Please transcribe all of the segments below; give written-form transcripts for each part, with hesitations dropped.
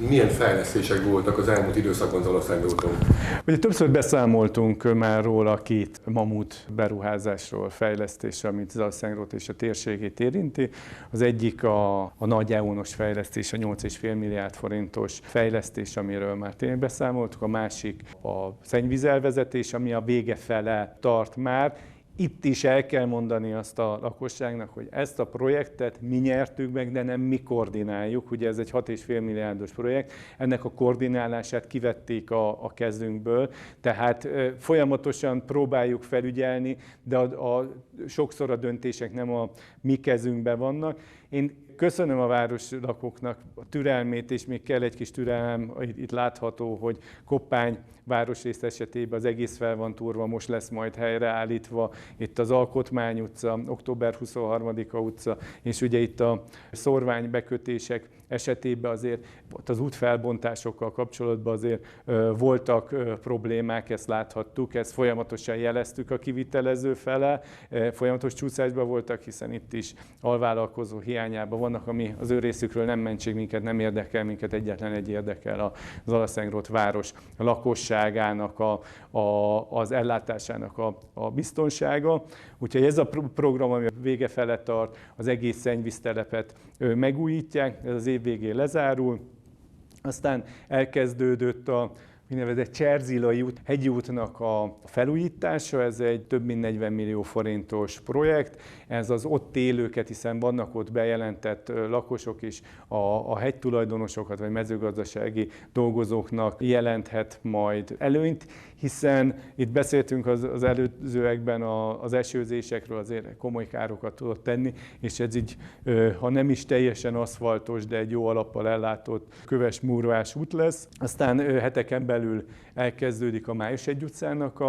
Milyen fejlesztések voltak az elmúlt időszakban Zalaszentgróton? Ugye többször beszámoltunk már róla két mamut beruházásról, fejlesztésre, amit Zalaszentgrót és a térségét érinti. Az egyik a nagy EON-os fejlesztés, a 8,5 milliárd forintos fejlesztés, amiről már tényleg beszámoltuk. A másik a szennyvízelvezetés, ami a vége fele tart már. Itt is el kell mondani azt a lakosságnak, hogy ezt a projektet mi nyertük meg, de nem mi koordináljuk. Ugye ez egy 6,5 milliárdos projekt, ennek a koordinálását kivették a kezünkből, tehát folyamatosan próbáljuk felügyelni, de sokszor a döntések nem a mi kezünkben vannak. Én köszönöm a városlakóknak a türelmét, és még kell egy kis türelem, itt látható, hogy Koppány városrész esetében az egész fel van túrva, most lesz majd helyreállítva. Itt az Alkotmány utca, október 23-a utca, és ugye itt a szorványbekötések esetében azért az útfelbontásokkal kapcsolatban azért voltak problémák, ezt láthattuk, ezt folyamatosan jeleztük a kivitelező fele, folyamatos csúszásban voltak, hiszen itt is alvállalkozó hiányában vannak, ami az ő részükről nem mentség minket, nem érdekel minket, egyetlen egy érdekel a Zalaszentgrót város lakosságának, az ellátásának a biztonsága. Úgyhogy ez a program, ami a vége fele tart, az egész szennyvíztelepet megújítják, ez az év végén lezárul. Aztán elkezdődött a úgynevezett Cserzilai út, hegyi útnak a felújítása, ez egy több mint 40 millió forintos projekt. Ez az ott élőket, hiszen vannak ott bejelentett lakosok is, a hegytulajdonosokat vagy mezőgazdasági dolgozóknak jelenthet majd előnyt, hiszen itt beszéltünk az előzőekben az esőzésekről, azért komoly károkat tudott tenni, és ez így, ha nem is teljesen aszfaltos, de egy jó alappal ellátott köves murvás út lesz. Aztán heteken belül elkezdődik a Május 1 utcának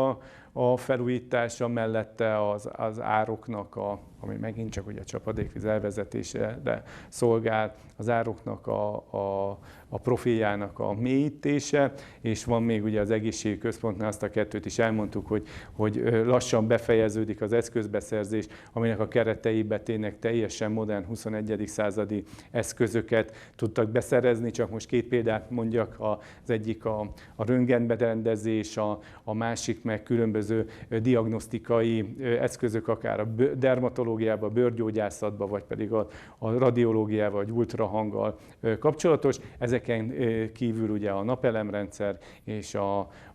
a felújítása, mellette az ároknak, ami megint csak ugye a csapadékvíz elvezetésére szolgál, az ároknak a profiljának a mélyítése, és van még ugye az egészségügyi központnál, azt a kettőt is elmondtuk, hogy lassan befejeződik az eszközbeszerzés, aminek a kereteibe tényleg teljesen modern 21. századi eszközöket tudtak beszerezni, csak most két példát mondjak, az egyik a röntgenberendezés, a másik meg különböző diagnosztikai eszközök, akár a dermatológiában, a bőrgyógyászatban, vagy pedig a radiológiával, vagy ultrahanggal kapcsolatos. Ezeken kívül ugye a napelemrendszer és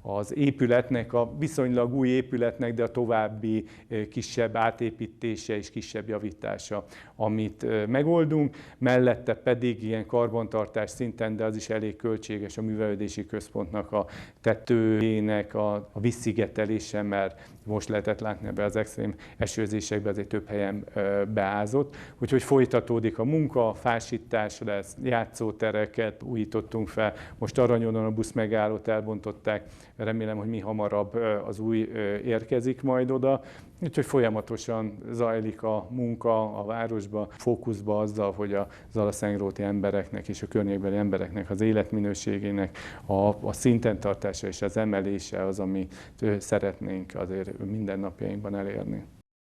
az épületnek, a viszonylag új épületnek, de a további kisebb átépítése és kisebb javítása, amit megoldunk. Mellette pedig ilyen karbantartás szinten, de az is elég költséges a művelődési központnak a tetőjének a visszigetelése, mert most lehetett látni ebbe az extrém esőzésekben, azért több helyen beázott. Úgyhogy folytatódik a munka, fásítás lesz, játszótereket újítottunk fel. Most Aranyodon a buszmegállót elbontották, remélem, hogy mi hamarabb az új érkezik majd oda. Úgyhogy folyamatosan zajlik a munka a városba, fókuszba azzal, hogy a zalaszentgróti embereknek és a környékbeli embereknek az életminőségének a szinten tartása és az emelése az, amit szeretnénk azért mindennapjainkban elérni.